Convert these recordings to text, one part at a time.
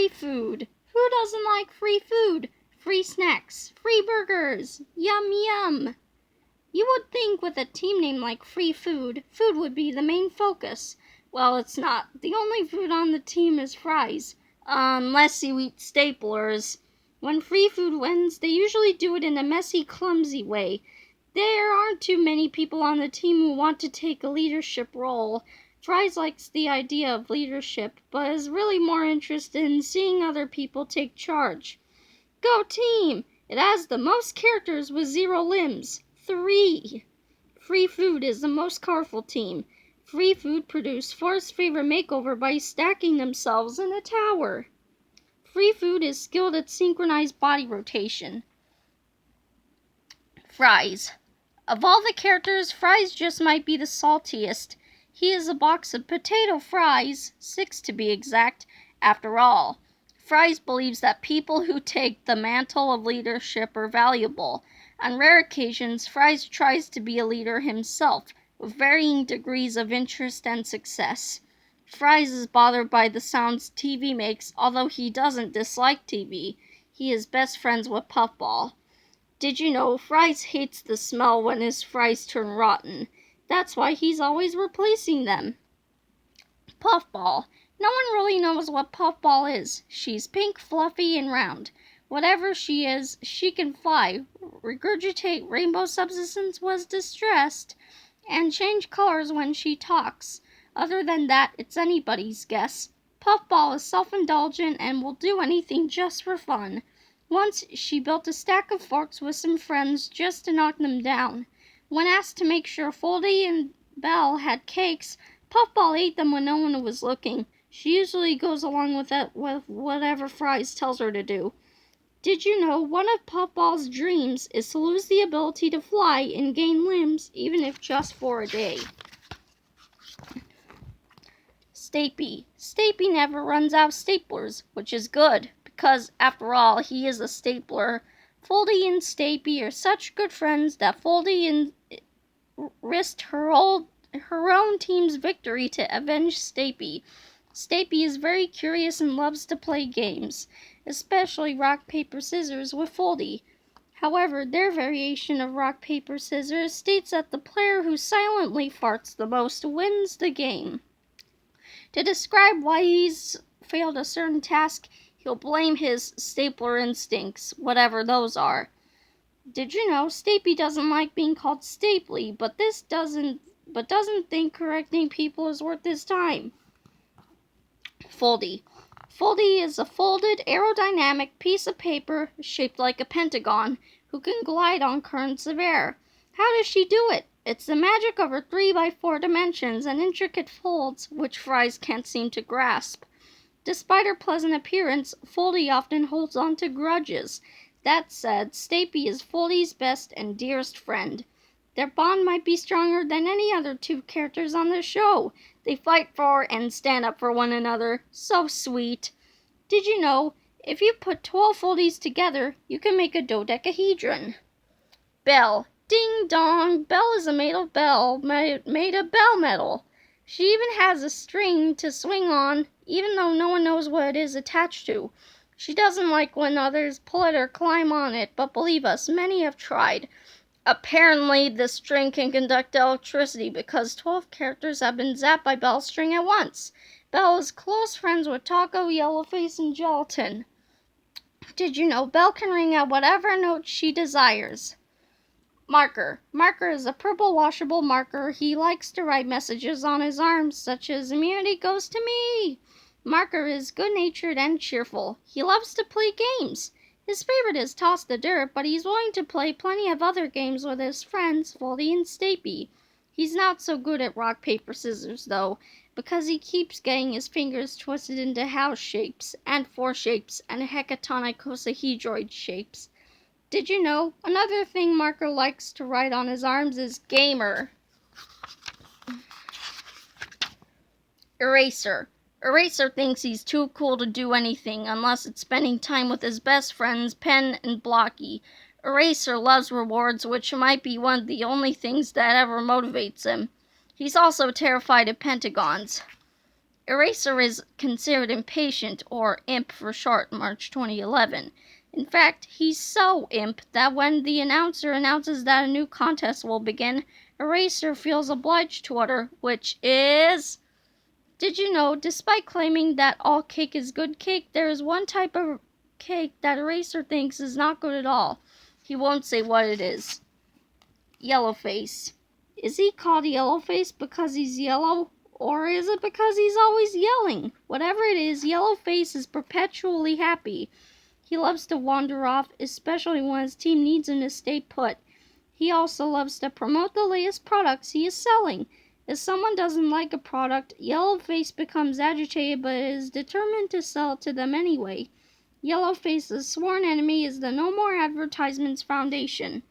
free food. Who doesn't like free food? Free snacks, free burgers, yum yum. You would think with a team name like Free Food, food would be the main focus. Well, it's not. The only food on the team is fries. Unless you eat staplers. When Free Food wins, they usually do it in a messy, clumsy way. There aren't too many people on the team who want to take a leadership role. Fries likes the idea of leadership, but is really more interested in seeing other people take charge. Go team! It has the most characters with 0 limbs. 3. Free Food is the most colorful team. Free Food produced Forrest's favorite makeover by stacking themselves in a tower. Free Food is skilled at synchronized body rotation. Fries. Of all the characters, Fries just might be the saltiest. He is a box of potato fries, 6 to be exact, after all. Fries believes that people who take the mantle of leadership are valuable. On rare occasions, Fries tries to be a leader himself, with varying degrees of interest and success. Fries is bothered by the sounds TV makes, although he doesn't dislike TV. He is best friends with Puffball. Did you know Fries hates the smell when his fries turn rotten? That's why he's always replacing them. Puffball. No one really knows what Puffball is. She's pink, fluffy, and round. Whatever she is, she can fly, regurgitate rainbow substance was distressed, and change colors when she talks. Other than that, it's anybody's guess. Puffball is self-indulgent and will do anything just for fun. Once she built a stack of forks with some friends just to knock them down. When asked to make sure Foldy and Belle had cakes, Puffball ate them when no one was looking. She usually goes along with whatever Fries tells her to do. Did you know one of Puffball's dreams is to lose the ability to fly and gain limbs, even if just for a day? Stapy. Stapy never runs out of staplers, which is good, because, after all, he is a stapler. Foldy and Stapy are such good friends that Foldy risked her own team's victory to avenge Stapy. Stapy is very curious and loves to play games, especially rock, paper, scissors with Foldy. However, their variation of rock, paper, scissors states that the player who silently farts the most wins the game. To describe why he's failed a certain task, he'll blame his stapler instincts, whatever those are. Did you know Stapy doesn't like being called Staply, but doesn't think correcting people is worth his time? Foldy. Foldy is a folded, aerodynamic piece of paper shaped like a pentagon who can glide on currents of air. How does she do it? It's the magic of her 3x4 dimensions and intricate folds which Fries can't seem to grasp. Despite her pleasant appearance, Foldy often holds on to grudges. That said, Stapy is Foldy's best and dearest friend. Their bond might be stronger than any other 2 characters on the show. They fight for and stand up for one another. So sweet. Did you know, if you put 12 Foldies together, you can make a dodecahedron? Belle. Ding dong! Belle is made of bell metal. She even has a string to swing on, even though no one knows what it is attached to. She doesn't like when others pull it or climb on it, but believe us, many have tried. Apparently, the string can conduct electricity because 12 characters have been zapped by Belle's string at once. Belle is close friends with Taco, Yellowface, and Gelatin. Did you know Belle can ring out whatever note she desires? Marker. Marker is a purple washable marker. He likes to write messages on his arms, such as "Immunity goes to me." Marker is good-natured and cheerful. He loves to play games. His favorite is Toss the Dirt, but he's willing to play plenty of other games with his friends, Foldy and Stapy. He's not so good at rock, paper, scissors, though, because he keeps getting his fingers twisted into house shapes, and 4 shapes, and hecatonic-icosahedroid shapes. Did you know another thing Marker likes to write on his arms is Gamer? Eraser. Eraser thinks he's too cool to do anything unless it's spending time with his best friends, Pen and Blocky. Eraser loves rewards, which might be one of the only things that ever motivates him. He's also terrified of pentagons. Eraser is considered impatient, or imp for short, March 2011. In fact, he's so imp that when the announcer announces that a new contest will begin, Eraser feels obliged to utter, which is... Did you know, despite claiming that all cake is good cake, there is one type of cake that Eraser thinks is not good at all. He won't say what it is. Yellowface. Is he called Yellowface because he's yellow? Or is it because he's always yelling? Whatever it is, Yellowface is perpetually happy. He loves to wander off, especially when his team needs him to stay put. He also loves to promote the latest products he is selling. If someone doesn't like a product, Yellowface becomes agitated but is determined to sell it to them anyway. Yellowface's sworn enemy is the No More Advertisements Foundation.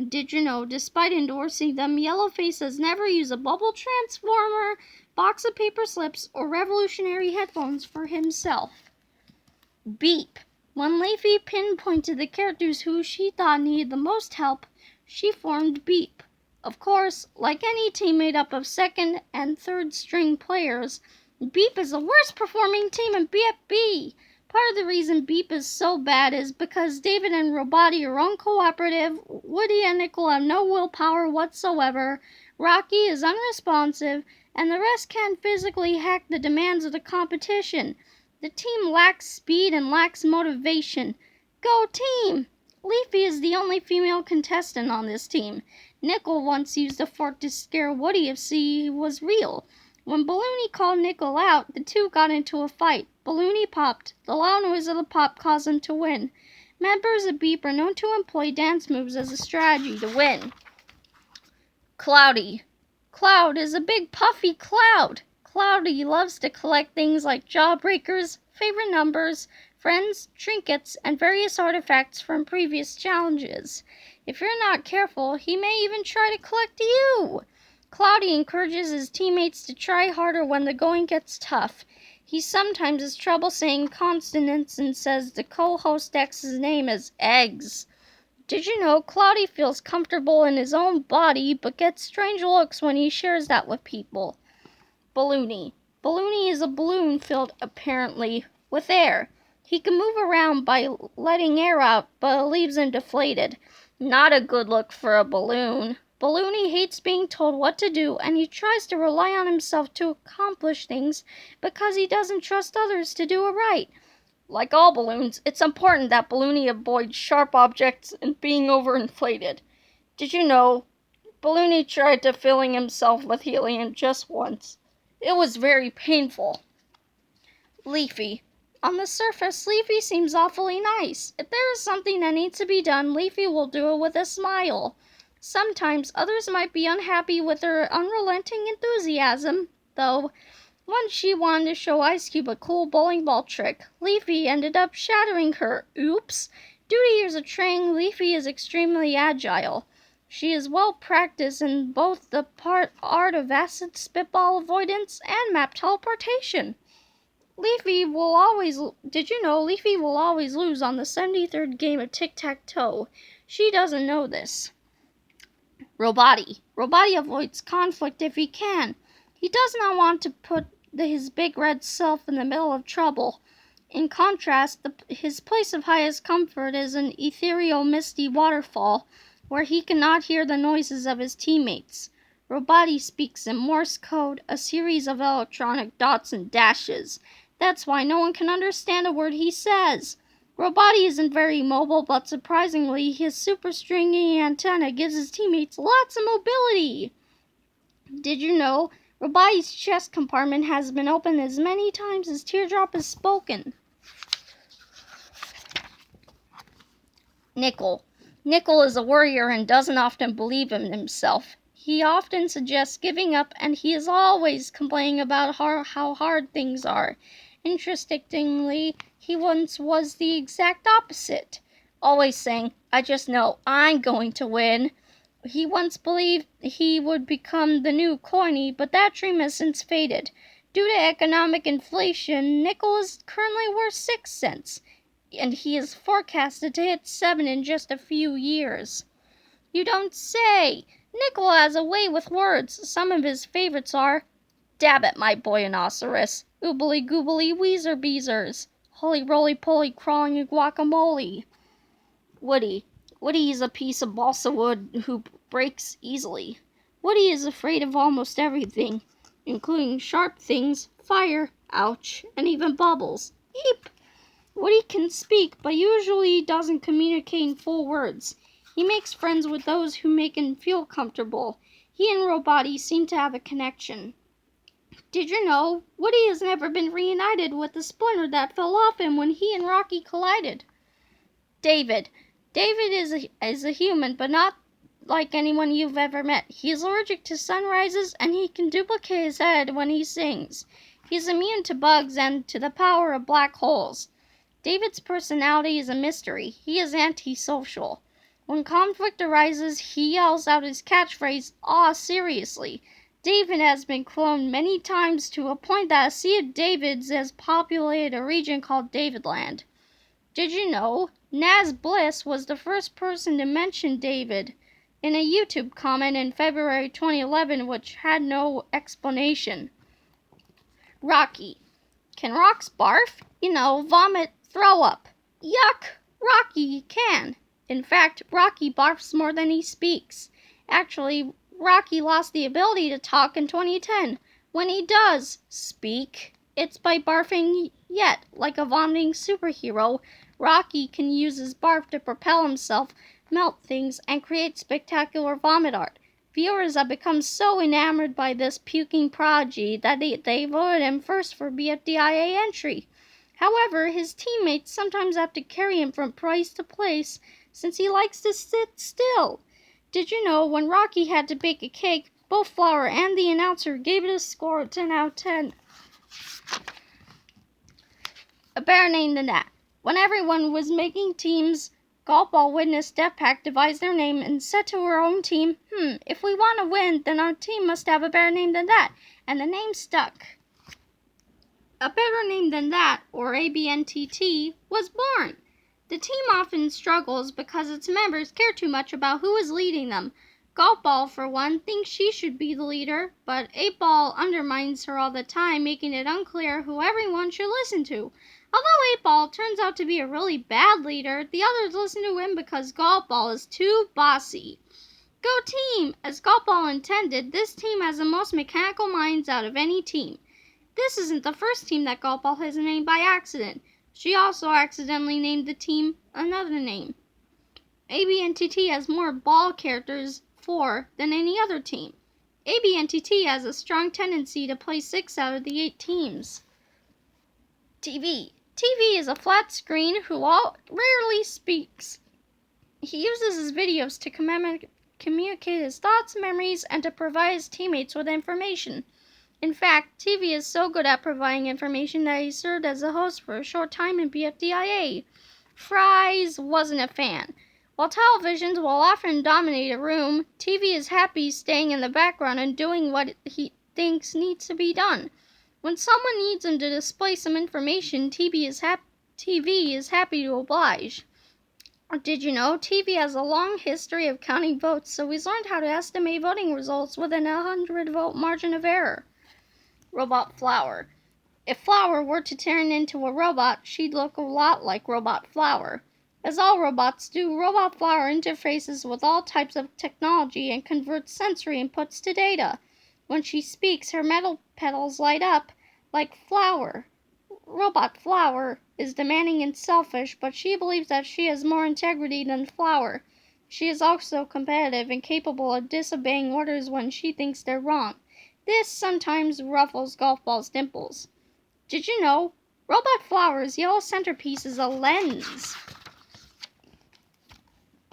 Did you know, despite endorsing them, Yellowface has never used a bubble transformer, box of paper slips, or revolutionary headphones for himself? Beep. When Leafy pinpointed the characters who she thought needed the most help, she formed Beep. Of course, like any team made up of second and third string players, Beep is the worst performing team in BFB. Part of the reason Beep is so bad is because David and Robati are uncooperative, Woody and Nickel have no willpower whatsoever, Rocky is unresponsive, and the rest can't physically hack the demands of the competition. The team lacks speed and lacks motivation. Go team! Leafy is the only female contestant on this team. Nickel once used a fort to scare Woody if he was real. When Balloony called Nickel out, the two got into a fight. Balloony popped. The loud noise of the pop caused him to win. Members of Beep are known to employ dance moves as a strategy to win. Cloudy. Cloud is a big puffy cloud. Cloudy loves to collect things like jawbreakers, favorite numbers, friends, trinkets, and various artifacts from previous challenges. If you're not careful, he may even try to collect you. Cloudy encourages his teammates to try harder when the going gets tough. He sometimes has trouble saying consonants and says the co-host X's name as Eggs. Did you know Cloudy feels comfortable in his own body but gets strange looks when he shares that with people? Balloony. Balloony is a balloon filled, apparently, with air. He can move around by letting air out, but it leaves him deflated. Not a good look for a balloon. Balloony hates being told what to do, and he tries to rely on himself to accomplish things because he doesn't trust others to do it right. Like all balloons, it's important that Balloony avoids sharp objects and being overinflated. Did you know, Balloony tried to filling himself with helium just once. It was very painful. Leafy. On the surface, Leafy seems awfully nice. If there is something that needs to be done, Leafy will do it with a smile. Sometimes others might be unhappy with her unrelenting enthusiasm, though. Once she wanted to show Ice Cube a cool bowling ball trick. Leafy ended up shattering her. Oops! Due to years of training, Leafy is extremely agile. She is well practiced in both the art of acid spitball avoidance and map teleportation. Did you know Leafy will always lose on the 73rd game of tic-tac-toe? She doesn't know this. Robati. Robati avoids conflict if he can. He does not want to put his big red self in the middle of trouble. In contrast, his place of highest comfort is an ethereal misty waterfall, where he cannot hear the noises of his teammates. Robati speaks in Morse code, a series of electronic dots and dashes. That's why no one can understand a word he says. Robati isn't very mobile, but surprisingly, his super stringy antenna gives his teammates lots of mobility. Did you know Robati's chest compartment has been opened as many times as Teardrop has spoken? Nickel. Nickel is a worrier and doesn't often believe in himself. He often suggests giving up, and he is always complaining about how hard things are. Interestingly, he once was the exact opposite, always saying, "I just know I'm going to win." He once believed he would become the new Coiny, but that dream has since faded. Due to economic inflation, nickel is currently worth 6 cents, and he is forecasted to hit 7 in just a few years. You don't say! Nickel has a way with words. Some of his favorites are, Dab it, my boyonosaurus. Oobly goobly weezer beezers. Holy roly poly crawling guacamole. Woody. Woody is a piece of balsa wood who breaks easily. Woody is afraid of almost everything, including sharp things, fire, ouch, and even bubbles. Eep! Woody can speak, but usually doesn't communicate in full words. He makes friends with those who make him feel comfortable. He and Robotty seem to have a connection. Did you know Woody has never been reunited with the splinter that fell off him when he and Rocky collided? David. David is a human, but not like anyone you've ever met. He is allergic to sunrises, and he can duplicate his head when he sings. He's immune to bugs and to the power of black holes. David's personality is a mystery. He is antisocial. When conflict arises, he yells out his catchphrase, "Aw, seriously." David has been cloned many times to a point that a sea of Davids has populated a region called Davidland. Did you know Naz Bliss was the first person to mention David in a YouTube comment in February 2011, which had no explanation? Rocky. Can rocks barf? Vomit, throw up. Yuck! Rocky can. In fact, Rocky barfs more than he speaks. Actually, Rocky lost the ability to talk in 2010. When he does speak, it's by barfing. Yet, like a vomiting superhero, Rocky can use his barf to propel himself, melt things, and create spectacular vomit art. Viewers have become so enamored by this puking prodigy that they voted him first for BFDI entry. However, his teammates sometimes have to carry him from place to place since he likes to sit still. Did you know when Rocky had to bake a cake, both Flower and the announcer gave it a score of 10 out of 10. A better name than that. When everyone was making teams, Golf Ball witnessed Deathpack devise their name and said to her own team, if we want to win, then our team must have a better name than that. And the name stuck. A better name than that, or ABNTT, was born. The team often struggles because its members care too much about who is leading them. Golf Ball, for one, thinks she should be the leader, but 8-Ball undermines her all the time, making it unclear who everyone should listen to. Although 8-Ball turns out to be a really bad leader, the others listen to him because Golf Ball is too bossy. Go team! As Golf Ball intended, this team has the most mechanical minds out of any team. This isn't the first team that Golf Ball has named by accident. She also accidentally named the team another name. ABNTT has more ball characters, 4, than any other team. ABNTT has a strong tendency to play 6 out of the 8 teams. TV. TV is a flat screen who rarely speaks. He uses his videos to communicate his thoughts, memories, and to provide his teammates with information. In fact, TV is so good at providing information that he served as a host for a short time in BFDIA. Fries wasn't a fan. While televisions will often dominate a room, TV is happy staying in the background and doing what he thinks needs to be done. When someone needs him to display some information, TV is happy to oblige. Did you know TV has a long history of counting votes, so he's learned how to estimate voting results within a 100-vote margin of error. Robot Flower. If Flower were to turn into a robot, she'd look a lot like Robot Flower. As all robots do, Robot Flower interfaces with all types of technology and converts sensory inputs to data. When she speaks, her metal petals light up like flower. Robot Flower is demanding and selfish, but she believes that she has more integrity than Flower. She is also competitive and capable of disobeying orders when she thinks they're wrong. This sometimes ruffles Golf Ball's dimples. Did you know Robot Flower's yellow centerpiece is a lens?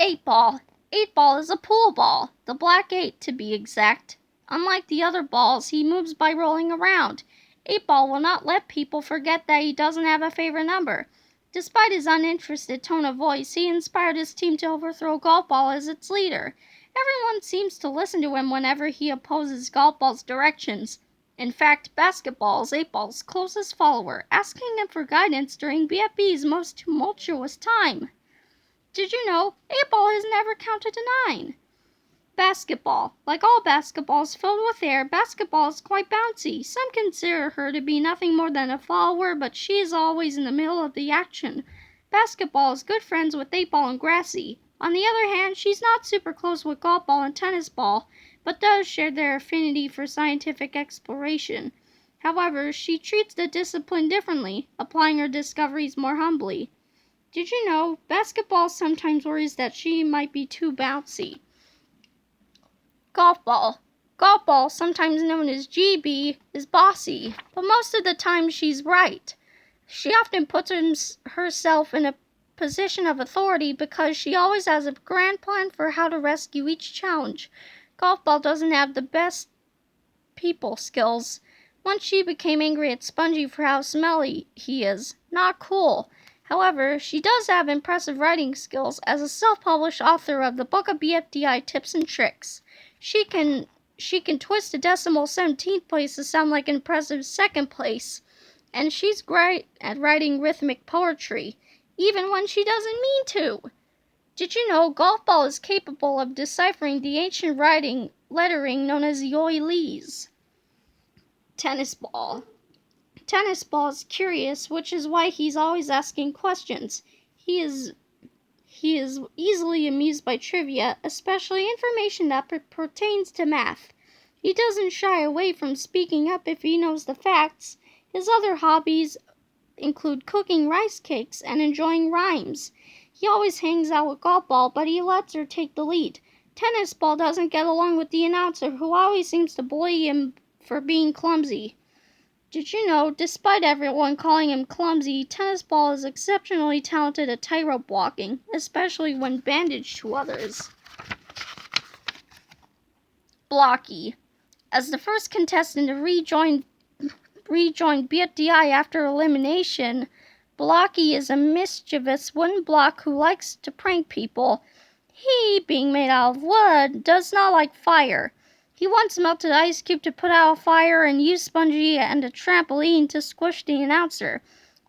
8-Ball. 8-Ball is a pool ball, the black 8 to be exact. Unlike the other balls, he moves by rolling around. 8-Ball will not let people forget that he doesn't have a favorite number. Despite his uninterested tone of voice, he inspired his team to overthrow Golf Ball as its leader. Everyone seems to listen to him whenever he opposes Golf Ball's directions. In fact, Basketball is 8-Ball's closest follower, asking him for guidance during BFB's most tumultuous time. Did you know 8-Ball has never counted to 9? Basketball. Like all basketballs filled with air, basketball is quite bouncy. Some consider her to be nothing more than a follower, but she is always in the middle of the action. Basketball is good friends with 8-ball and Grassy. On the other hand, she's not super close with golf ball and tennis ball, but does share their affinity for scientific exploration. However, she treats the discipline differently, applying her discoveries more humbly. Did you know, basketball sometimes worries that she might be too bouncy. Golf ball. Golf ball, sometimes known as GB, is bossy, but most of the time she's right. She often puts herself in a position of authority because she always has a grand plan for how to rescue each challenge. Golf ball doesn't have the best people skills. Once she became angry at Spongy for how smelly he is. Not cool. However, she does have impressive writing skills as a self-published author of the Book of BFDI Tips and Tricks. She can twist a decimal 17th place to sound like an impressive 2nd place. And she's great at writing rhythmic poetry, even when she doesn't mean to. Did you know golf ball is capable of deciphering the ancient lettering known as Yoilese? Tennis ball. Tennis ball is curious, which is why he's always asking questions. He is easily amused by trivia, especially information that pertains to math. He doesn't shy away from speaking up if he knows the facts. His other hobbies include cooking rice cakes and enjoying rhymes. He always hangs out with golf ball, but he lets her take the lead. Tennis ball doesn't get along with the announcer, who always seems to bully him for being clumsy. Did you know, despite everyone calling him clumsy, tennis ball is exceptionally talented at tightrope walking, especially when bandaged to others. Blocky. As the first contestant to rejoin BFDI after elimination, Blocky is a mischievous wooden block who likes to prank people. He, being made out of wood, does not like fire. He once melted ice cube to put out a fire and used Spongy and a trampoline to squish the announcer.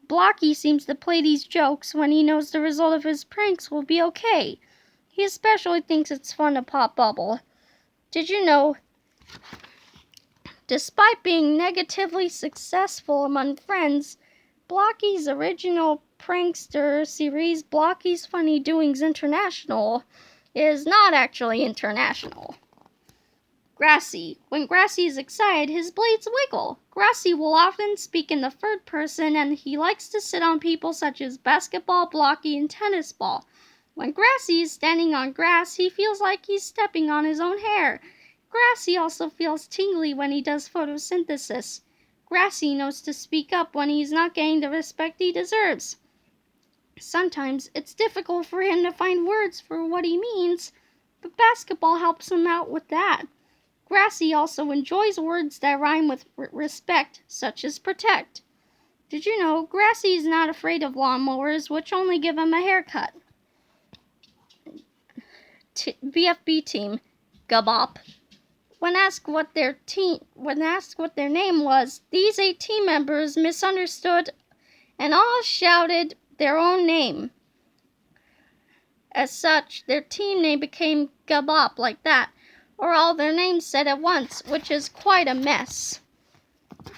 Blocky seems to play these jokes when he knows the result of his pranks will be okay. He especially thinks it's fun to pop bubble. Did you know, despite being negatively successful among friends, Blocky's original prankster series, Blocky's Funny Doings International, is not actually international. Grassy. When Grassy is excited, his blades wiggle. Grassy will often speak in the third person, and he likes to sit on people such as basketball, Blocky, and tennis ball. When Grassy is standing on grass, he feels like he's stepping on his own hair. Grassy also feels tingly when he does photosynthesis. Grassy knows to speak up when he's not getting the respect he deserves. Sometimes it's difficult for him to find words for what he means, but basketball helps him out with that. Grassy also enjoys words that rhyme with respect, such as protect. Did you know Grassy is not afraid of lawnmowers, which only give him a haircut? BFB team, GABOP. When asked what their name was, these 8 team members misunderstood and all shouted their own name. As such, their team name became GABOP like that, or all their names said at once, which is quite a mess.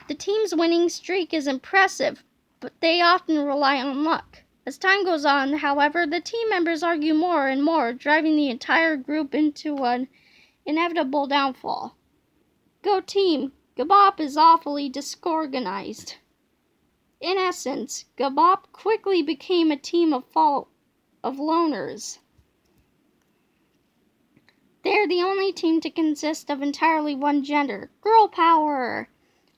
The team's winning streak is impressive, but they often rely on luck. As time goes on, however, the team members argue more and more, driving the entire group into an inevitable downfall. Go team! GABOP is awfully disorganized. In essence, GABOP quickly became a team of loners. They're the only team to consist of entirely one gender. Girl power!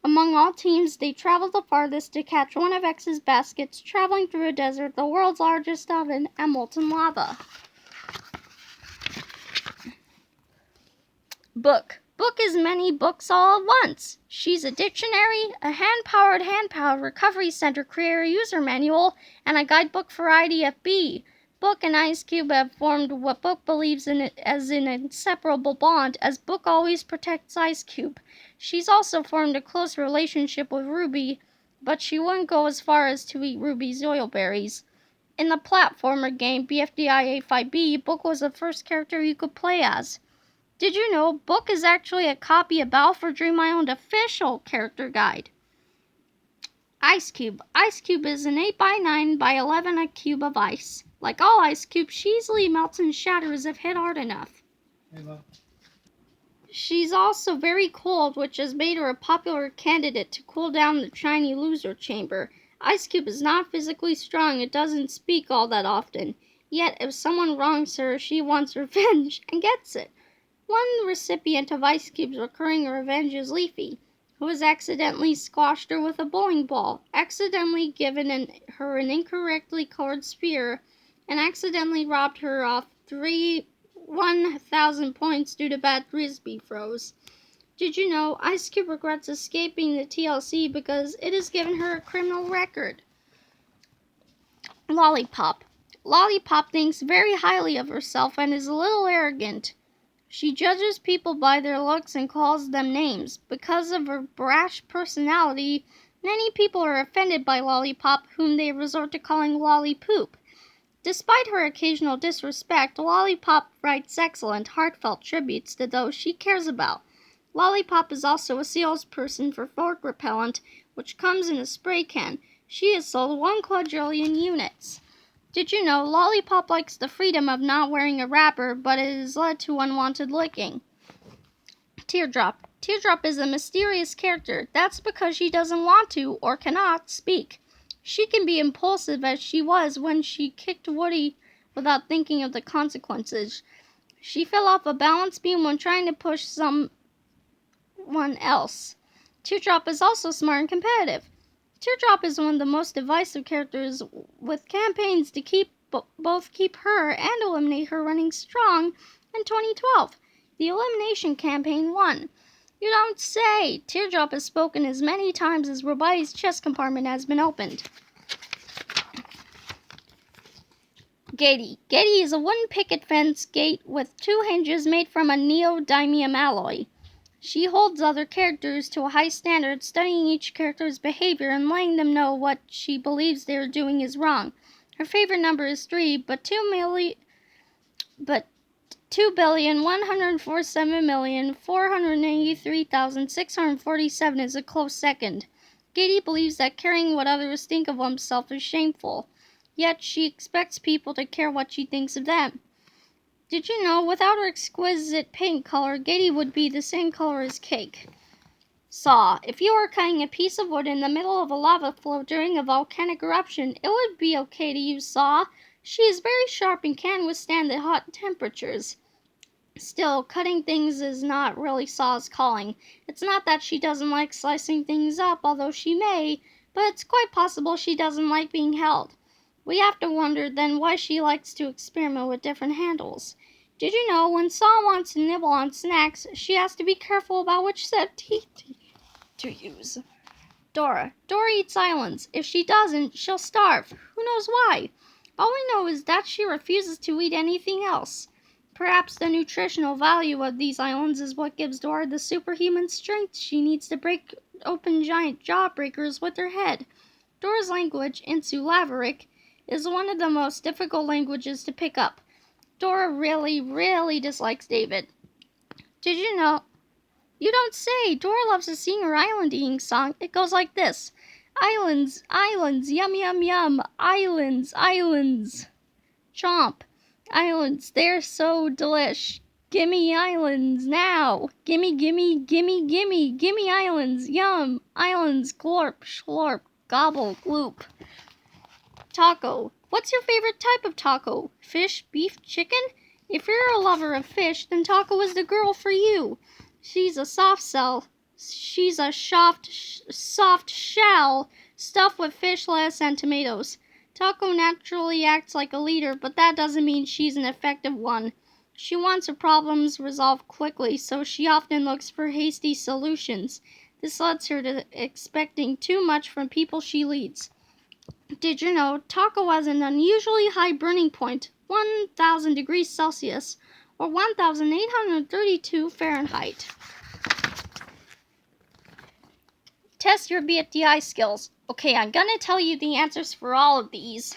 Among all teams, they travel the farthest to catch one of X's baskets, traveling through a desert, the world's largest oven, and molten lava. Book. Book is many books all at once. She's a dictionary, a hand-powered recovery center creator user manual, and a guidebook for IDFB. Book and Ice Cube have formed what Book believes in as an inseparable bond, as Book always protects Ice Cube. She's also formed a close relationship with Ruby, but she wouldn't go as far as to eat Ruby's oilberries. In the platformer game BFDI A5B, Book was the first character you could play as. Did you know Book is actually a copy of Battle for Dream Island official character guide? Ice Cube. Ice Cube is an 8 by 9 by 11 a cube of ice. Like all ice cubes, she easily melts and shatters if hit hard enough. She's also very cold, which has made her a popular candidate to cool down the shiny loser chamber. Ice Cube is not physically strong, it doesn't speak all that often. Yet, if someone wrongs her, she wants revenge and gets it. One recipient of Ice Cube's recurring revenge is Leafy, who has accidentally squashed her with a bowling ball, accidentally given her an incorrectly colored spear, and accidentally robbed her of 1,000 points due to bad frisbee throws. Did you know Ice Cube regrets escaping the TLC because it has given her a criminal record? Lollipop. Lollipop thinks very highly of herself and is a little arrogant. She judges people by their looks and calls them names. Because of her brash personality, many people are offended by Lollipop, whom they resort to calling Lollipoop. Despite her occasional disrespect, Lollipop writes excellent, heartfelt tributes to those she cares about. Lollipop is also a salesperson for fork repellent, which comes in a spray can. She has sold 1 quadrillion units. Did you know Lollipop likes the freedom of not wearing a wrapper, but it has led to unwanted licking? Teardrop. Teardrop is a mysterious character. That's because she doesn't want to, or cannot, speak. She can be impulsive as she was when she kicked Woody without thinking of the consequences. She fell off a balance beam when trying to push someone else. Teardrop is also smart and competitive. Teardrop is one of the most divisive characters, with campaigns to both keep her and eliminate her running strong in 2012. The elimination campaign won. You don't say! Teardrop has spoken as many times as Robi's chest compartment has been opened. Gatey. Gatey is a wooden picket fence gate with 2 hinges made from a neodymium alloy. She holds other characters to a high standard, studying each character's behavior and letting them know what she believes they are doing is wrong. Her favorite number is 3, but 2,147,483,647 is a close second. Gatey believes that caring what others think of oneself is shameful, yet she expects people to care what she thinks of them. Did you know, without her exquisite paint color, Gatey would be the same color as cake? Saw. If you were cutting a piece of wood in the middle of a lava flow during a volcanic eruption, it would be okay to use Saw. She is very sharp and can withstand the hot temperatures. Still, cutting things is not really Saw's calling. It's not that she doesn't like slicing things up, although she may, but it's quite possible she doesn't like being held. We have to wonder then why she likes to experiment with different handles. Did you know when Saw wants to nibble on snacks, she has to be careful about which set of teeth to use? Dora. Dora eats islands. If she doesn't, she'll starve. Who knows why? All we know is that she refuses to eat anything else. Perhaps the nutritional value of these islands is what gives Dora the superhuman strength she needs to break open giant jawbreakers with her head. Dora's language, Insulaveric, is one of the most difficult languages to pick up. Dora really dislikes David. Did you know? You don't say! Dora loves to sing her island eating song. It goes like this. Islands, islands, yum yum yum. Islands, islands. Chomp. Islands, they're so delish. Gimme islands now. Gimme, gimme, gimme, gimme. Gimme islands, yum. Islands, glorp, schlorp, gobble, gloop. Taco. What's your favorite type of taco? Fish, beef, chicken? If you're a lover of fish, then Taco is the girl for you. She's a soft shell stuffed with fish, lettuce, and tomatoes. Taco naturally acts like a leader, but that doesn't mean she's an effective one. She wants her problems resolved quickly, so she often looks for hasty solutions. This leads her to expecting too much from people she leads. Did you know Taco has an unusually high burning point, 1,000 degrees Celsius, or 1,832 Fahrenheit? Test your BFDI skills. Okay, I'm gonna tell you the answers for all of these.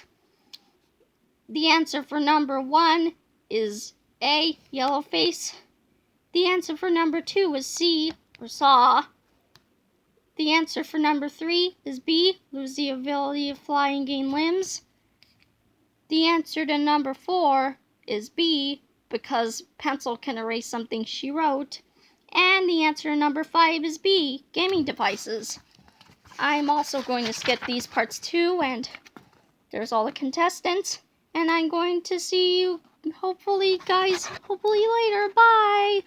The answer for number 1 is A, yellow face, The answer for number 2 is C, or saw. The answer for number 3 is B, lose the ability of fly and gain limbs. The answer to number 4 is B, because pencil can erase something she wrote. And the answer to number 5 is B, gaming devices. I'm also going to skip these parts too, and there's all the contestants. And I'm going to see you, hopefully later. Bye!